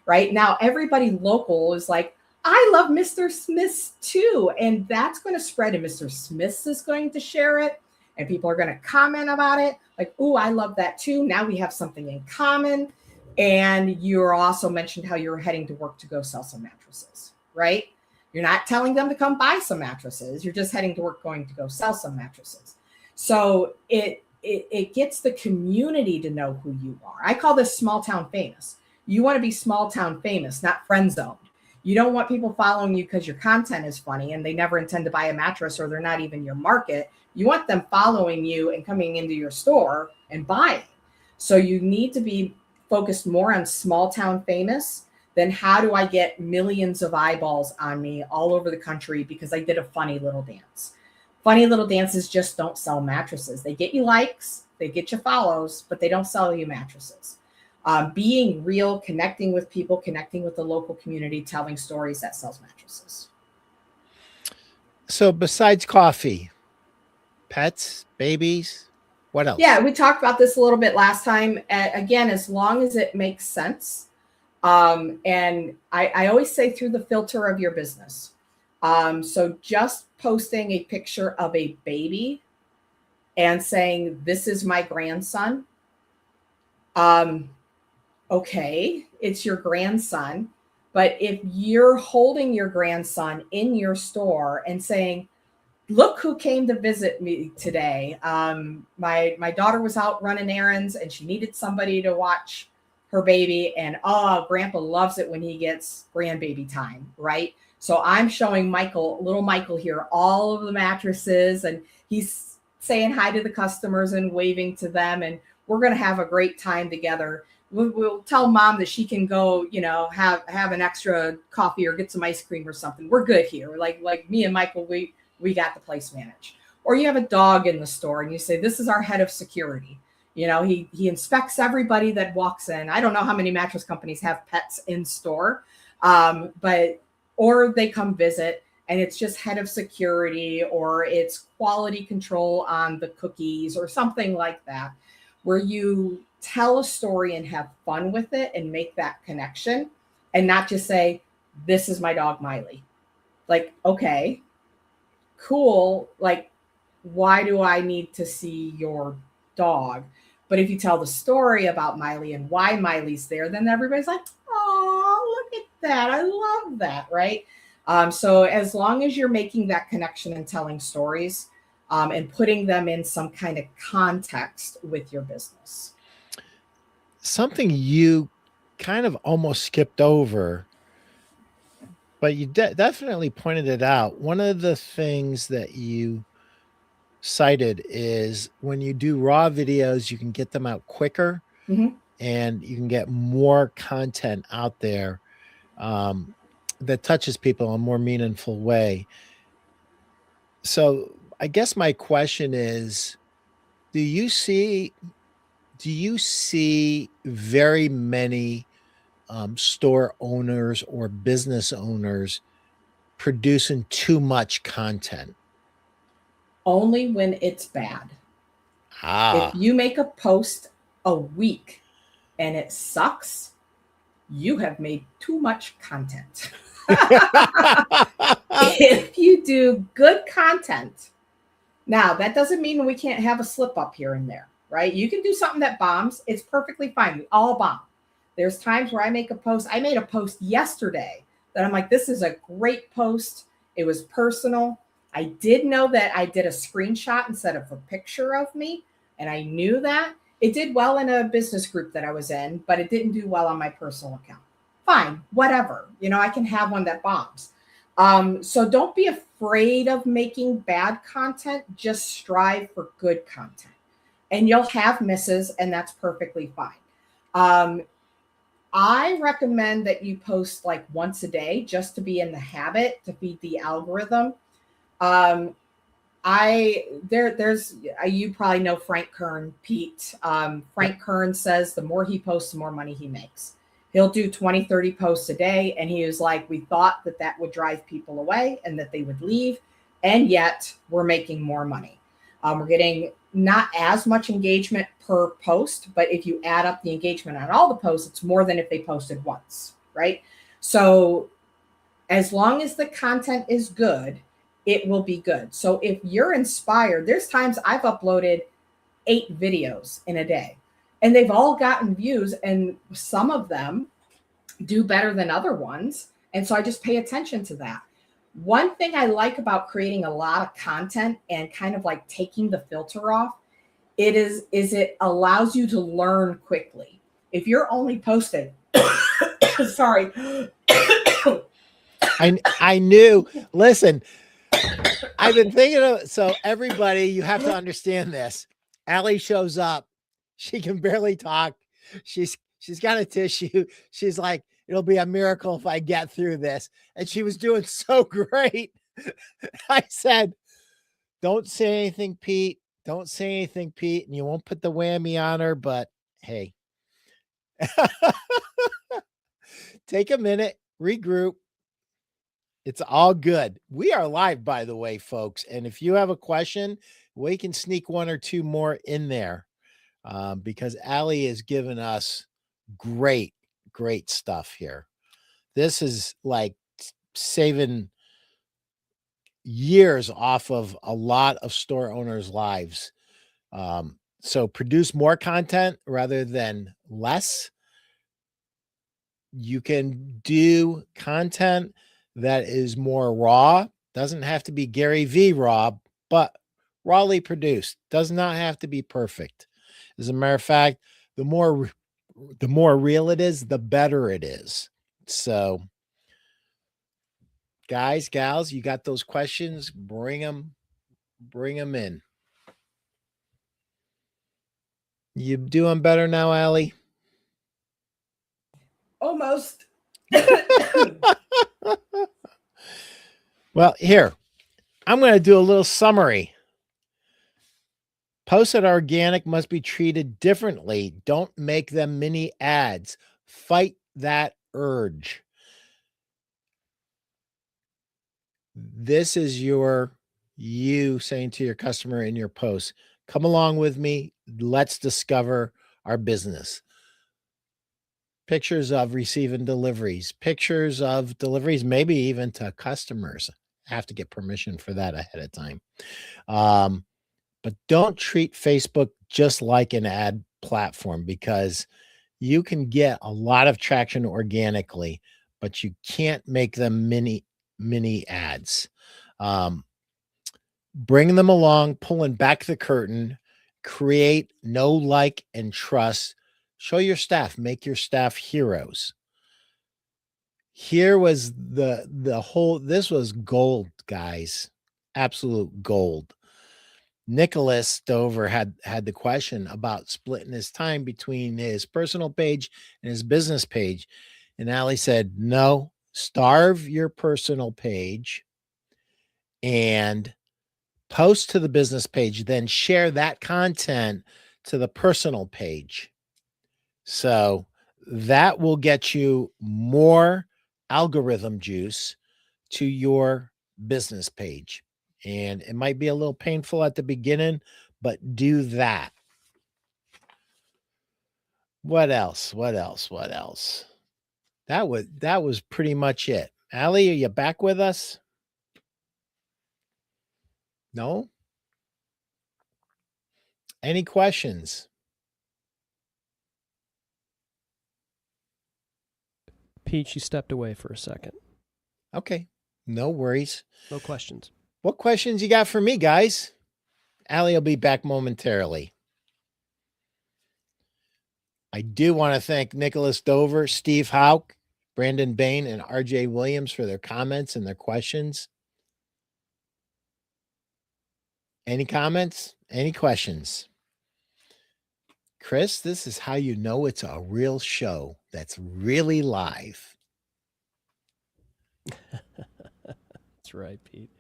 Right now, everybody local is like, I love Mr. Smith's too. And that's going to spread, and Mr. Smith's is going to share it. And people are going to comment about it. Like, oh, I love that too. Now we have something in common. And you're also mentioned how you're heading to work to go sell some mattresses, right? You're not telling them to come buy some mattresses. You're just heading to work going to go sell some mattresses. So it gets the community to know who you are. I call this small town famous. You want to be small town famous, not friend zoned. You don't want people following you because your content is funny and they never intend to buy a mattress or they're not even your market. You want them following you and coming into your store and buying. So you need to be focused more on small town famous than how do I get millions of eyeballs on me all over the country because I did a funny little dance. Funny little dances just don't sell mattresses. They get you likes, they get you follows, but they don't sell you mattresses. Being real, connecting with people, connecting with the local community, telling stories, that sells mattresses. So besides coffee, pets, babies, what else? Yeah, we talked about this a little bit last time. Again, as long as it makes sense. And I always say through the filter of your business. So just posting a picture of a baby and saying, this is my grandson. Okay, it's your grandson. But if you're holding your grandson in your store and saying, look who came to visit me today. My daughter was out running errands and she needed somebody to watch her baby. And grandpa loves it when he gets grandbaby time, right? So I'm showing little Michael here, all of the mattresses, and he's saying hi to the customers and waving to them. And we're going to have a great time together. We'll tell mom that she can go, have an extra coffee or get some ice cream or something. We're good here. Like me and Michael, we got the place managed. Or you have a dog in the store and you say, this is our head of security. He inspects everybody that walks in. I don't know how many mattress companies have pets in store, or they come visit and it's just head of security, or it's quality control on the cookies or something like that, where you tell a story and have fun with it and make that connection and not just say, this is my dog, Miley. Like, okay, cool. Like, why do I need to see your dog? But if you tell the story about Miley and why Miley's there, then everybody's like, oh, look at that. I love that. Right. So as long as you're making that connection and telling stories and putting them in some kind of context with your business. Something you kind of almost skipped over, but you definitely pointed it out. One of the things that you cited is when you do raw videos, you can get them out quicker and you can get more content out there that touches people in a more meaningful way. So I guess my question is, do you see very many store owners or business owners producing too much content? Only when it's bad. If you make a post a week and it sucks, you have made too much content. If you do good content, now that doesn't mean we can't have a slip up here and there, right? You can do something that bombs. It's perfectly fine. We all bomb. There's times where I make a post. I made a post yesterday that I'm like, this is a great post. It was personal. I did know that I did a screenshot instead of a picture of me. And I knew that. It did well in a business group that I was in, but it didn't do well on my personal account. Fine, whatever. I can have one that bombs. So don't be afraid of making bad content. Just strive for good content. And you'll have misses, and that's perfectly fine. I recommend that you post like once a day just to be in the habit, to feed the algorithm. You probably know Frank Kern, Pete. Frank Kern says the more he posts, the more money he makes. He'll do 20, 30 posts a day. And he was like, we thought that would drive people away and that they would leave. And yet we're making more money. We're getting not as much engagement per post, but if you add up the engagement on all the posts, it's more than if they posted once, right? So as long as the content is good, it will be good. So if you're inspired, there's times I've uploaded 8 videos in a day and they've all gotten views, and some of them do better than other ones. And so I just pay attention to that. One thing I like about creating a lot of content and kind of like taking the filter off, it allows you to learn quickly. If you're only posting, sorry. I knew, listen, I've been thinking of, so everybody, you have to understand this. Ali shows up. She can barely talk. She's got a tissue. She's like, it'll be a miracle if I get through this. And she was doing so great. I said, don't say anything, Pete. Don't say anything, Pete. And you won't put the whammy on her, but hey, take a minute, regroup. It's all good. We are live, by the way, folks. And if you have a question, we can sneak 1 or 2 more in there because Ali has given us great stuff here. This is like saving years off of a lot of store owners' lives. So produce more content rather than less. You can do content that is more raw. Doesn't have to be Gary V raw, but rawly produced. Does not have to be perfect. As a matter of fact, the more real it is, the better it is. So Guys, gals, you got those questions? Bring them in. You doing better now, Ali? Almost. Well, here, I'm going to do a little summary. Posted organic must be treated differently. Don't make them mini ads. Fight that urge. This is you saying to your customer in your post, come along with me. Let's discover our business. Pictures of receiving deliveries, pictures of deliveries, maybe even to customers. Have to get permission for that ahead of time. But don't treat Facebook just like an ad platform, because you can get a lot of traction organically, but you can't make them mini ads. Bring them along, pulling back the curtain, create know, like, and trust. Show your staff, make your staff heroes. Here was the whole, this was gold, guys. Absolute gold. Nicholas Stover had the question about splitting his time between his personal page and his business page. And Ali said, no, starve your personal page and post to the business page, then share that content to the personal page. So that will get you more algorithm juice to your business page. And it might be a little painful at the beginning, but do that. What else? That was pretty much it. Ali, are you back with us? No? Any questions? Pete, you stepped away for a second. Okay. No worries. No questions. What questions you got for me, guys? Ali will be back momentarily. I do want to thank Nicholas Dover, Steve Hauk, Brandon Bain, and RJ Williams for their comments and their questions. Any comments? Any questions? Chris, this is how you know it's a real show that's really live. That's right, Pete.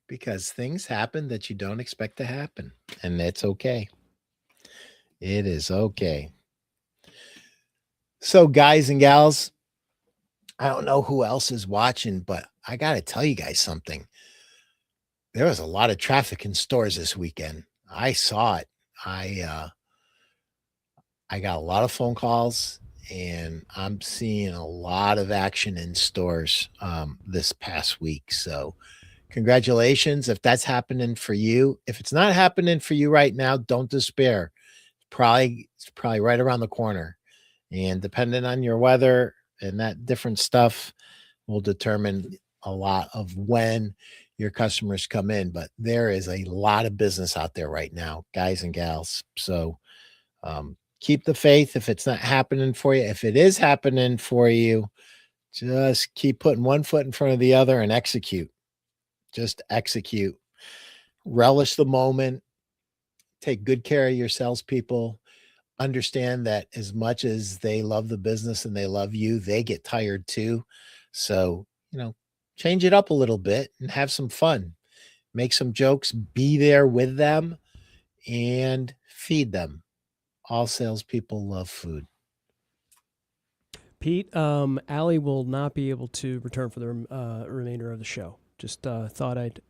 Because things happen that you don't expect to happen, and it's okay. It is okay. So, guys and gals, I don't know who else is watching, but I got to tell you guys something. There was a lot of traffic in stores this weekend. I saw it. I got a lot of phone calls, and I'm seeing a lot of action in stores this past week. So congratulations if that's happening for you. If it's not happening for you right now, don't despair. It's probably right around the corner. And depending on your weather and that different stuff will determine a lot of when your customers come in. But there is a lot of business out there right now, guys and gals. So keep the faith if it's not happening for you. If it is happening for you, just keep putting one foot in front of the other and execute. Just execute. Relish the moment. Take good care of your salespeople. Understand that as much as they love the business and they love you, they get tired too. So, change it up a little bit and have some fun. Make some jokes. Be there with them and feed them. All salespeople love food. Pete, Ali will not be able to return for the remainder of the show. Just thought I'd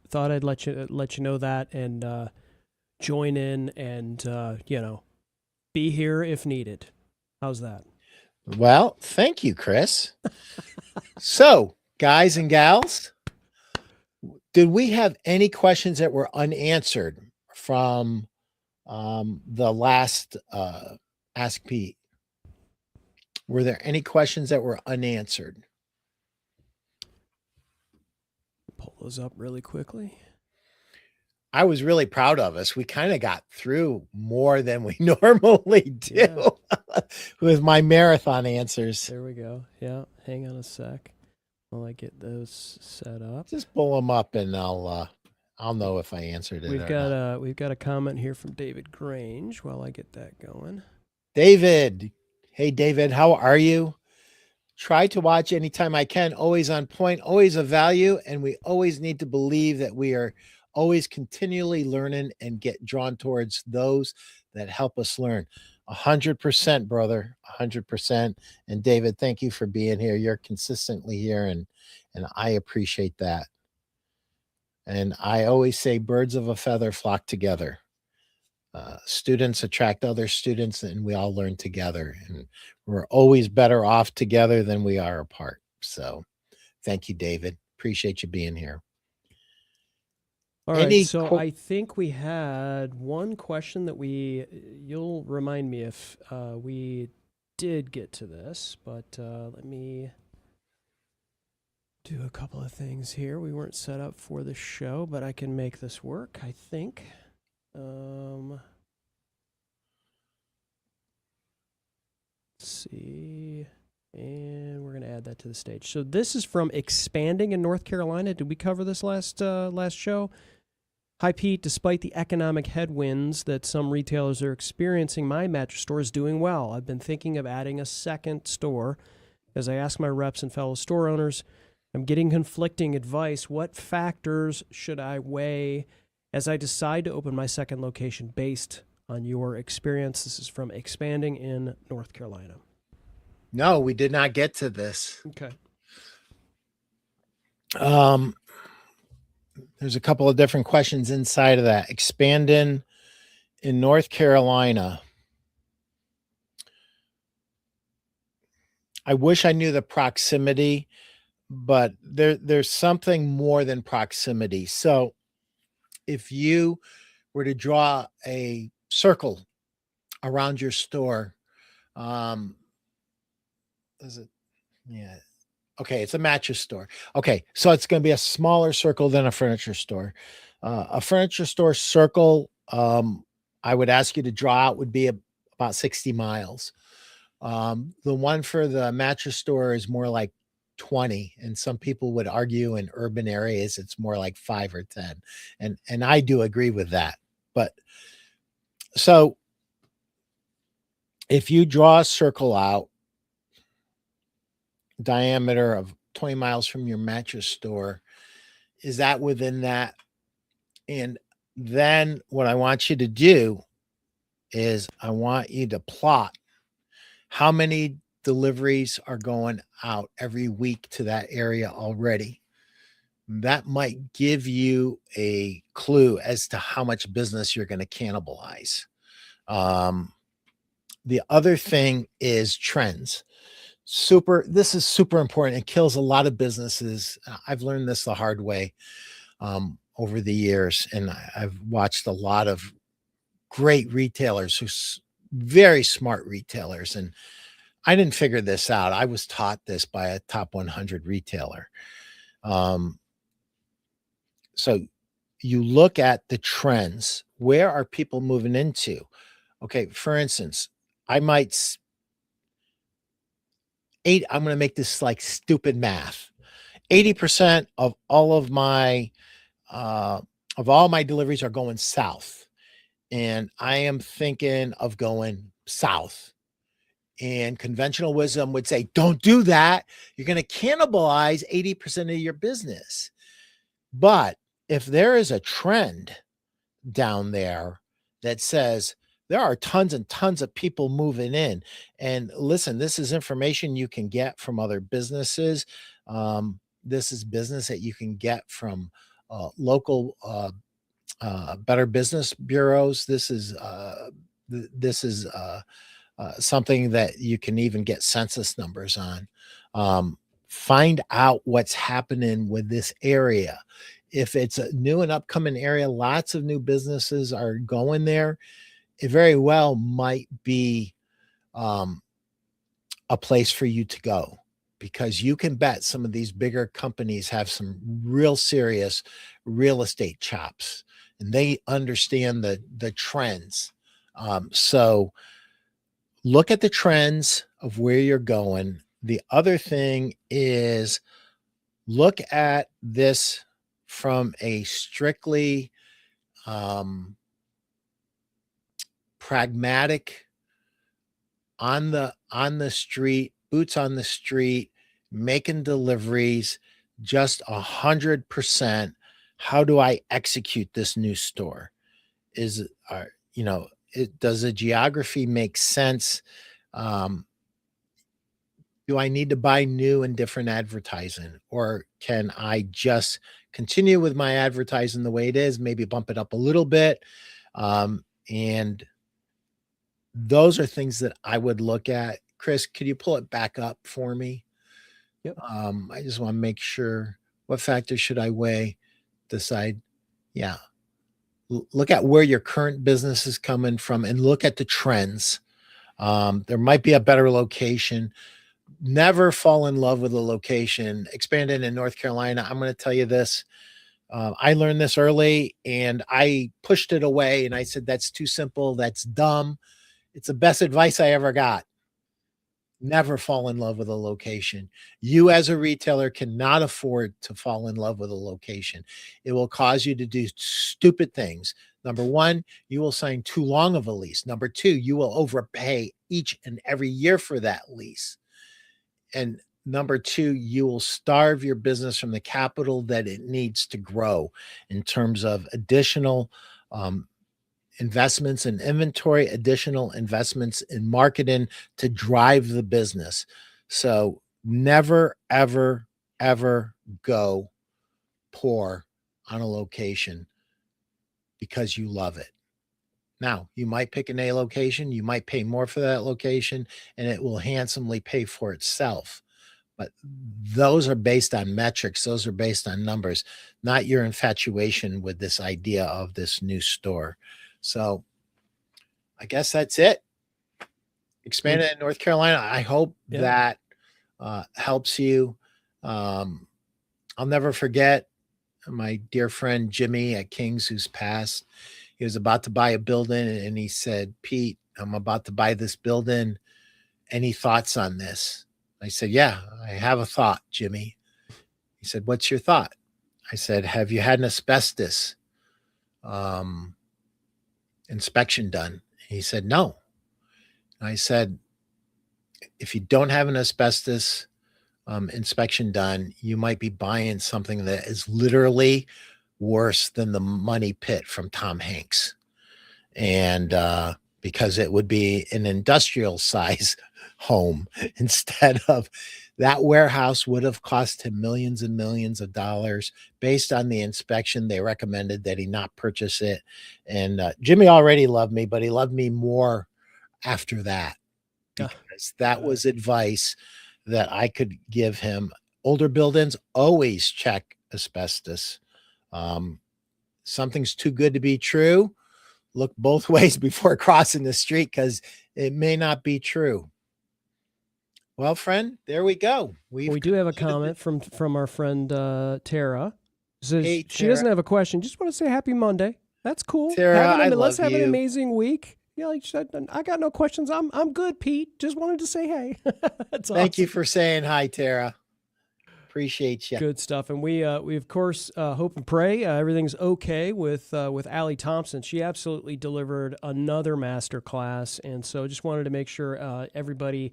let you know that and join in and be here if needed. How's that? Well, thank you, Chris. So, guys and gals, did we have any questions that were unanswered from the last Ask Pete? Were there any questions that were unanswered? Pull those up really quickly. I was really proud of us. We kind of got through more than we normally do with my marathon answers. There we go. Yeah, hang on a sec. while I get those set up. Just pull them up, and I'll know if I answered it. We've got a comment here from David Grange while I get that going. David, hey David, how are you? Try to watch anytime I can. Always on point, always of value, and we always need to believe that we are always continually learning and get drawn towards those that help us learn. 100%, brother, 100%. And David, thank you for being here. You're consistently here, and I appreciate that. And I always say birds of a feather flock together. Students attract other students, and we all learn together. And we're always better off together than we are apart. So thank you, David. Appreciate you being here. All right, so I think we had one question that you'll remind me if we did get to this, but let me do a couple of things here. We weren't set up for the show, but I can make this work, I think. Let's see. And we're going to add that to the stage. So this is from Expanding in North Carolina. Did we cover this last show? Hi, Pete. Despite the economic headwinds that some retailers are experiencing, my mattress store is doing well. I've been thinking of adding a second store. As I ask my reps and fellow store owners, I'm getting conflicting advice. What factors should I weigh as I decide to open my second location based on your experience? This is from Expanding in North Carolina. No, we did not get to this. Okay. There's a couple of different questions inside of that. Expanding in North Carolina. I wish I knew the proximity, but there's something more than proximity. So if you were to draw a circle around your store, is it? Yeah. Okay, it's a mattress store. Okay, so it's going to be a smaller circle than a furniture store. A furniture store circle, I would ask you to draw out would be about 60 miles. The one for the mattress store is more like 20, and some people would argue in urban areas it's more like 5 or 10. And I do agree with that. But so if you draw a circle out, diameter of 20 miles from your mattress store, is that within that? And then what I want you to do is I want you to plot how many deliveries are going out every week to that area already. That might give you a clue as to how much business you're going to cannibalize. The other thing is trends. This is super important. It kills a lot of businesses. I've learned this the hard way over the years, and I've watched a lot of great retailers who's very smart retailers. And I didn't figure this out. I was taught this by a top 100 retailer. So you look at the trends. Where are people moving into? Okay, for instance, I'm going to make this like stupid math. 80% of all my deliveries are going south. And I am thinking of going south. And conventional wisdom would say, don't do that. You're going to cannibalize 80% of your business. But if there is a trend down there that says there are tons and tons of people moving in, and listen, this is information you can get from other businesses. This is business that you can get from local Better Business bureaus. This is something that you can even get census numbers on. Find out what's happening with this area. If it's a new and upcoming area, lots of new businesses are going there. It very well might be a place for you to go, because you can bet some of these bigger companies have some real serious real estate chops, and they understand the trends. So look at the trends of where you're going. The other thing is look at this from a strictly pragmatic, on the street, boots on the street, making deliveries, just 100%. How do I execute this new store? Does the geography make sense? Do I need to buy new and different advertising, or can I just continue with my advertising the way it is, maybe bump it up a little bit? And those are things that I would look at. Chris, could you pull it back up for me? Yep. I just want to make sure, what factors should I weigh, decide? Yeah. Look at where your current business is coming from and look at the trends. There might be a better location. Never fall in love with a location. Expanding in North Carolina, I'm going to tell you this. I learned this early and I pushed it away and I said, that's too simple. That's dumb. It's the best advice I ever got. Never fall in love with a location. You as a retailer cannot afford to fall in love with a location. It will cause you to do stupid things. Number one, you will sign too long of a lease. Number two, you will overpay each and every year for that lease. And number two, you will starve your business from the capital that it needs to grow in terms of additional investments in inventory, additional investments in marketing to drive the business. So never, ever, ever go poor on a location because you love it. Now, you might pick an A location, you might pay more for that location, and it will handsomely pay for itself. But those are based on metrics. Those are based on numbers, not your infatuation with this idea of this new store. So I guess that's it. Expanded in North Carolina. I hope that helps you. I'll never forget my dear friend Jimmy at King's, who's passed. He was about to buy a building and he said, Pete, I'm about to buy this building. Any thoughts on this? I said, yeah, I have a thought, Jimmy. He said, what's your thought? I said, have you had an asbestos inspection done? He said, no. I said, if you don't have an asbestos inspection done, you might be buying something that is literally worse than the money pit from Tom Hanks. And because it would be an industrial size home instead of that warehouse would have cost him millions and millions of dollars. Based on the inspection, they recommended that he not purchase it. And Jimmy already loved me, but he loved me more after that, because that was advice that I could give him. Older buildings, always check asbestos. Something's too good to be true. Look both ways before crossing the street, because it may not be true. Well, friend, there we go. We do have a comment from our friend Tara. Says Hey, she doesn't have a question. Just want to say happy Monday. That's cool. Tara, let's have an amazing week. Yeah, like I got no questions. I'm good, Pete. Just wanted to say hey. That's awesome. Thank you for saying hi, Tara. Appreciate you. Good stuff. And we of course hope and pray everything's okay with Ali Thompson. She absolutely delivered another master class, and so just wanted to make sure everybody,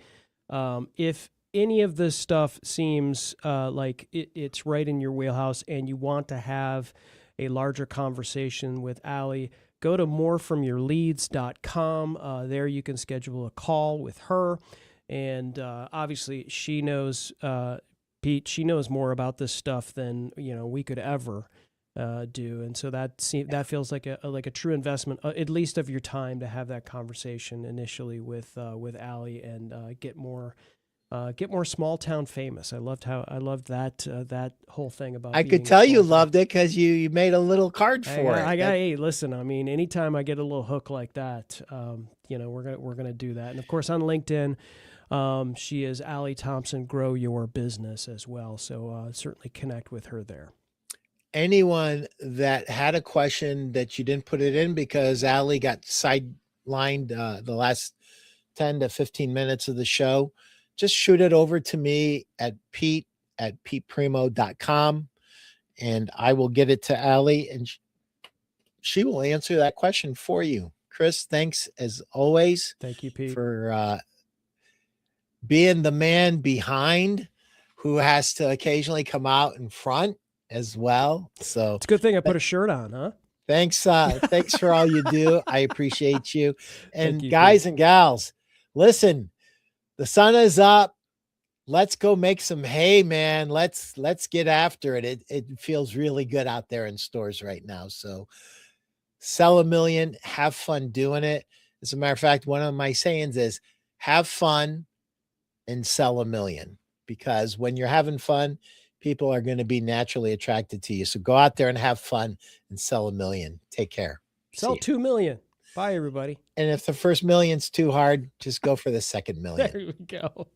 if any of this stuff seems like it's right in your wheelhouse and you want to have a larger conversation with Ali, go to morefromyourleads.com. There you can schedule a call with her. And obviously she knows, Pete, she knows more about this stuff than, we could ever do. And so that feels like a true investment, at least of your time, to have that conversation initially with Ali and get more small town famous. I loved that whole thing about. I could tell you loved it because you made a little card for it. Hey, listen. I mean, anytime I get a little hook like that, we're gonna do that. And of course, on LinkedIn, she is Ali Thompson. Grow Your Business as well. So certainly connect with her there. Anyone that had a question that you didn't put it in because Ali got sidelined the last 10 to 15 minutes of the show, just shoot it over to me at Pete at peteprimeau.com, and I will get it to Ali, and she will answer that question for you. Chris, thanks as always. Thank you, Pete, for being the man behind who has to occasionally come out in front as well. So it's a good thing I put a shirt on, huh? Thanks for all you do. I appreciate you. And you, guys Pete. and gals, listen, the sun is up. Let's go make some hay, man. Let's get after it. It feels really good out there in stores right now. So sell 1 million, have fun doing it. As a matter of fact, one of my sayings is have fun and sell 1 million, because when you're having fun, people are going to be naturally attracted to you. So go out there and have fun and sell 1 million. Take care. Sell 2 million. Bye, everybody. And if the first million's too hard, just go for the second million. There we go.